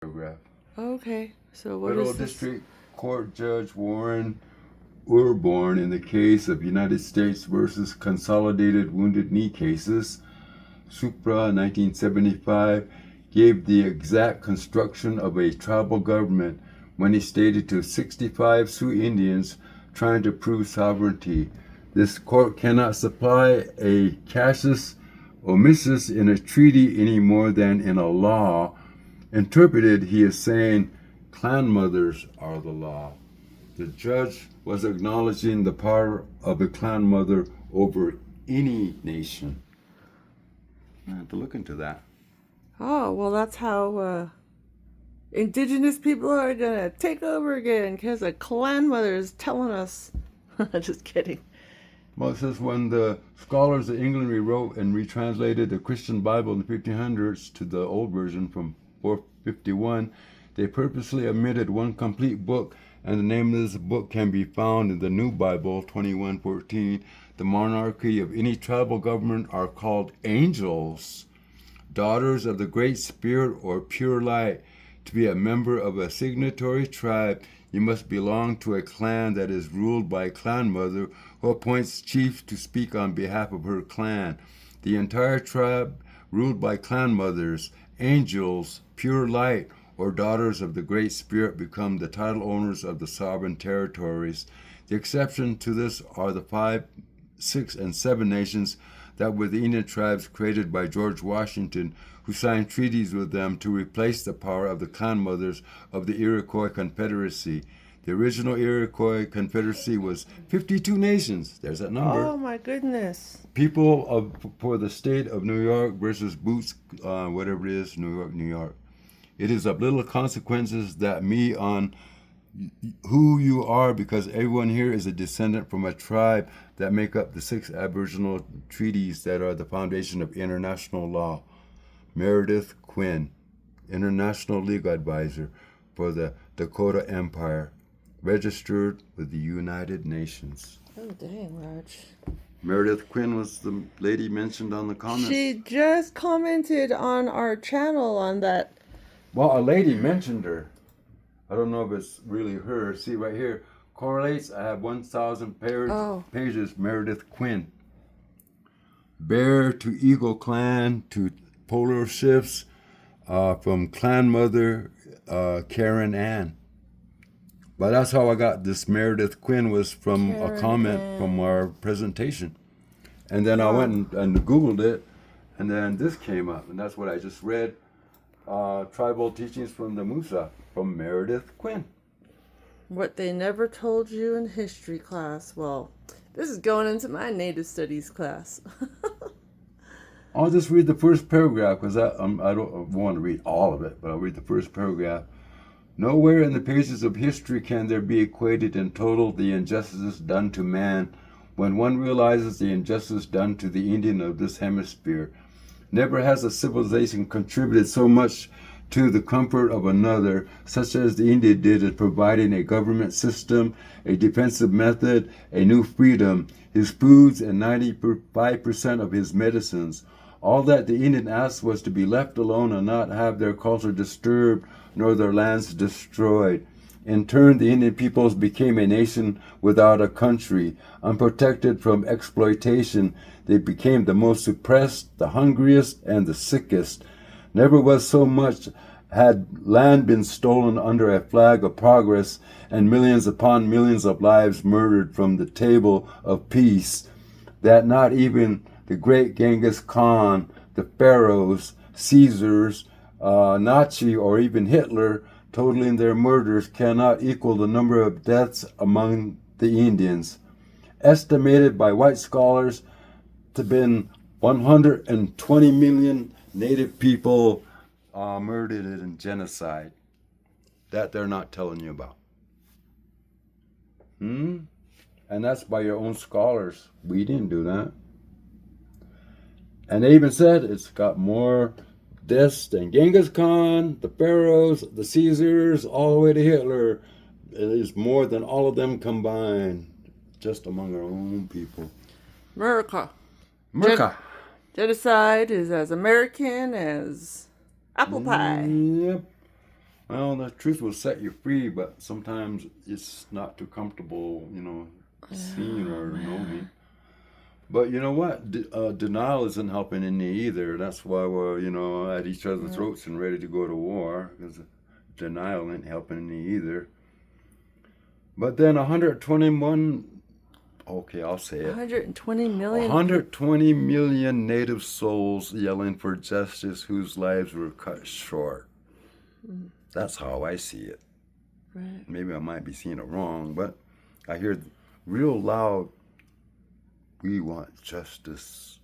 paragraph. Okay, so what Federal is this? District Court Judge Warren Urborn in the case of United States versus Consolidated Wounded Knee Cases, Supra 1975, gave the exact construction of a tribal government when he stated to 65 Sioux Indians trying to prove sovereignty, this court cannot supply a casus omissus in a treaty any more than in a law. Interpreted, he is saying clan mothers are the law. The judge was acknowledging the power of a clan mother over any nation. I have to look into that. Oh, well, that's how indigenous people are gonna take over again because a clan mother is telling us. Just kidding. Well, it says when the scholars of England rewrote and retranslated the Christian Bible in the 1500s to the old version from 451, they purposely omitted one complete book, and the name of this book can be found in the New Bible 21:14. The monarchy of any tribal government are called angels, daughters of the Great Spirit or pure light. To be a member of a signatory tribe, you must belong to a clan that is ruled by a clan mother who appoints chiefs to speak on behalf of her clan. The entire tribe, ruled by clan mothers, angels, pure light, or daughters of the Great Spirit, become the title owners of the sovereign territories. The exception to this are the 5, 6, and 7 nations that were the Indian tribes created by George Washington, who signed treaties with them to replace the power of the clan mothers of the Iroquois Confederacy. The original Iroquois Confederacy was 52 nations. There's that number. Oh my goodness. People for the state of New York versus Boots, whatever it is, New York, New York. It is of little consequences that me on who you are, because everyone here is a descendant from a tribe that make up the 6 Aboriginal treaties that are the foundation of international law. Meredith Quinn, International Legal Advisor for the Dakota Empire, registered with the United Nations. Oh dang, Raj. Meredith Quinn was the lady mentioned on the comments. She just commented on our channel on that. Well, a lady mentioned her. I don't know if it's really her. See right here, correlates. I have 1,000 pages. Meredith Quinn. Bear to Eagle Clan to Polar Shifts, from Clan Mother Karen Ann. But that's how I got this Meredith Quinn, was from Karen a comment Ann. from our presentation. And then I went and Googled it, and then this came up, and that's what I just read. Tribal Teachings from the Musa, from Meredith Quinn. What they never told you in history class. Well, this is going into my native studies class. I'll just read the first paragraph because I don't want to read all of it, but I'll read the first paragraph. Nowhere in the pages of history can there be equated in total the injustices done to man when one realizes the injustice done to the Indian of this hemisphere. Never has a civilization contributed so much to the comfort of another, such as the Indian did in providing a government system, a defensive method, a new freedom, his foods, and 95% of his medicines. All that the Indian asked was to be left alone and not have their culture disturbed nor their lands destroyed. In turn, the Indian peoples became a nation without a country, unprotected from exploitation. They became the most suppressed, the hungriest, and the sickest. Never was so much had land been stolen under a flag of progress, and millions upon millions of lives murdered from the table of peace, that not even the great Genghis Khan, the pharaohs, Caesars, Nazi, or even Hitler, totaling their murders, cannot equal the number of deaths among the Indians, estimated by white scholars to have been 120 million native people murdered in genocide. That they're not telling you about. And that's by your own scholars. We didn't do that. And they even said it's got more deaths than Genghis Khan, the pharaohs, the Caesars, all the way to Hitler. It is more than all of them combined, just among our own people. America. Merca. Genocide is as American as apple pie. Yep. Well, the truth will set you free, but sometimes it's not too comfortable, seeing or knowing. But you know what? Denial isn't helping any either. That's why we're, at each other's throats and ready to go to war, because denial ain't helping any either. But then 121, okay, I'll say it. 120 million. 120 million native souls yelling for justice whose lives were cut short. That's how I see it. Right. Maybe I might be seeing it wrong, but I hear real loud, we want justice.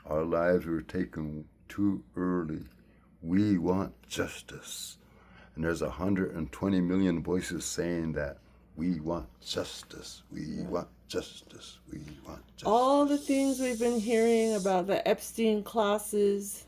Our lives were taken too early. We want justice. And there's 120 million voices saying that. We want justice. We want justice. We want justice. All the things we've been hearing about the Epstein classes,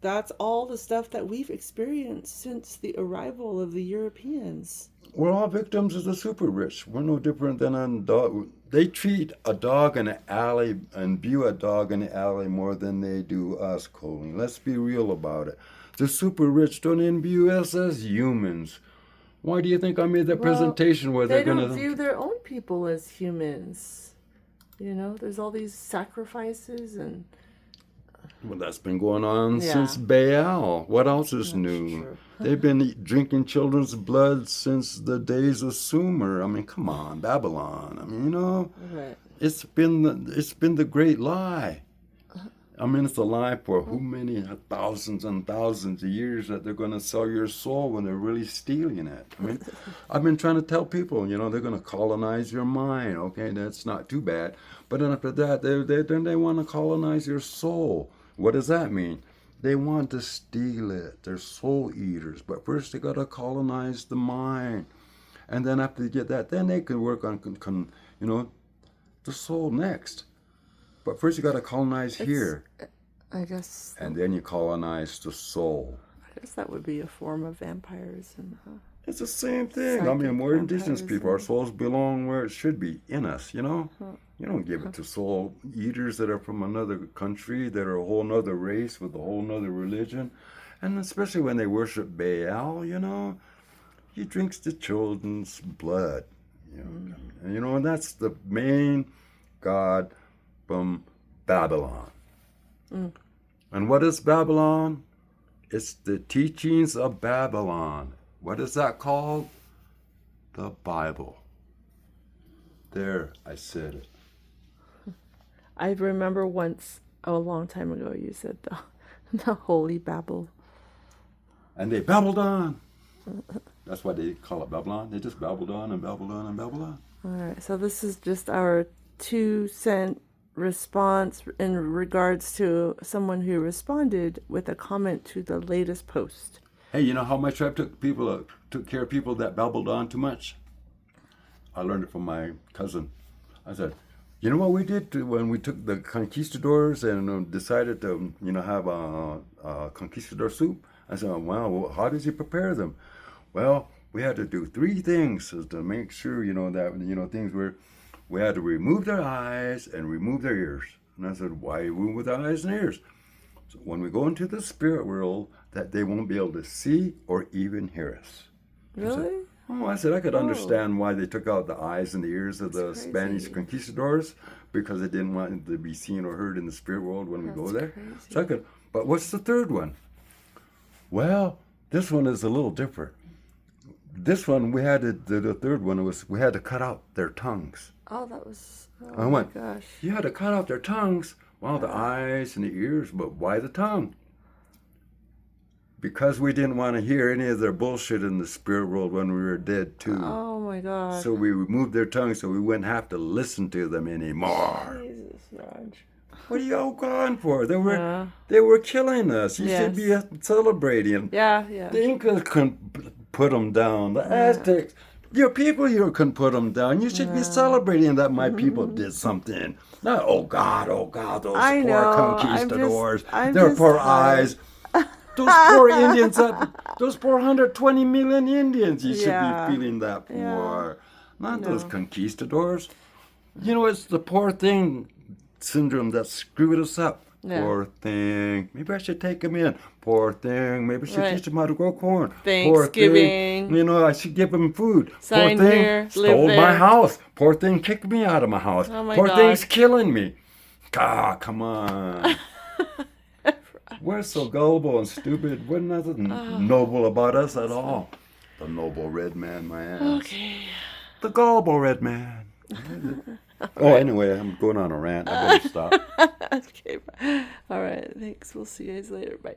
that's all the stuff that we've experienced since the arrival of the Europeans. We're all victims of the super rich. We're no different than a dog. They treat a dog in an alley and view a dog in the alley more than they do us, Colleen. Let's be real about it. The super rich don't even view us as humans. Why do you think I made that presentation where they're going to... They don't view their own people as humans. There's all these sacrifices and... Well, that's been going on since Baal. What else is new? True. They've been drinking children's blood since the days of Sumer. I mean, come on, Babylon. I mean, Right. it's been the great lie. I mean, it's a lie for who many thousands and thousands of years that they're going to sell your soul when they're really stealing it. I mean, I've been trying to tell people, they're going to colonize your mind. Okay, that's not too bad. But then after that, they want to colonize your soul. What does that mean? They want to steal it. They're soul eaters. But first they got to colonize the mind. And then after they get that, then they can work on, the soul next. But first you got to colonize here. I guess. And then you colonize the soul. I guess that would be a form of vampirism, huh? It's the same thing. I mean, we're indigenous people. Our souls belong where it should be, in us, You don't give it to soul eaters that are from another country, that are a whole nother race with a whole nother religion. And especially when they worship Baal, he drinks the children's blood. And that's the main god from Babylon. And what is Babylon? It's the teachings of Babylon. What is that called? The Bible. There, I said it. I remember once, a long time ago, you said the Holy Babel. And they babbled on. That's why they call it Babylon. They just babbled on and babbled on and babbled on. All right, so this is just our 2-cent response in regards to someone who responded with a comment to the latest post. Hey, you know how my tribe took care of people that babbled on too much? I learned it from my cousin. I said, you know what we did when we took the conquistadors and decided to, have a conquistador soup? I said, well, how does he prepare them? Well, we had to do 3 things to make sure, that, things were... We had to remove their eyes and remove their ears. And I said, why remove their eyes and ears? So when we go into the spirit world, that they won't be able to see or even hear us. Really? I said I could understand why they took out the eyes and the ears of the crazy. Spanish conquistadors, because they didn't want to be seen or heard in the spirit world when we go there. Crazy. So I could, but what's the third one? Well, this one is a little different. This one, we had the third one was we had to cut out their tongues. Oh, that was... I my went, gosh. you had to cut out their tongues. Well, the eyes and the ears, but why the tongue? Because we didn't want to hear any of their bullshit in the spirit world when we were dead, too. Oh, my God. So we removed their tongues so we wouldn't have to listen to them anymore. Jesus, Raj. What are you all gone for? They were killing us. You should be celebrating. Yeah. The Incas couldn't put them down. The Aztecs, your people here couldn't put them down. You should be celebrating that my people did something. Not, oh God, those poor conquistadors. Their poor eyes. Those poor Indians, those poor 120 million Indians, you should be feeling that for. Not those conquistadors. It's the poor thing syndrome that screwed us up. Yeah. Poor thing. Maybe I should take him in. Poor thing. Maybe I should Right. teach him how to grow corn. Poor Thanksgiving. thing. You know, I should give him food. Sign Poor thing. here, live Stole my there. house. Poor thing kicked me out of my house. Oh my Poor God. thing's killing me. Ah, come on. We're so gullible and stupid. We're nothing noble about us at all. The noble red man, my ass. Okay. The gullible red man. Oh, anyway, I'm going on a rant. I better stop. Okay. All right. Thanks. We'll see you guys later. Bye.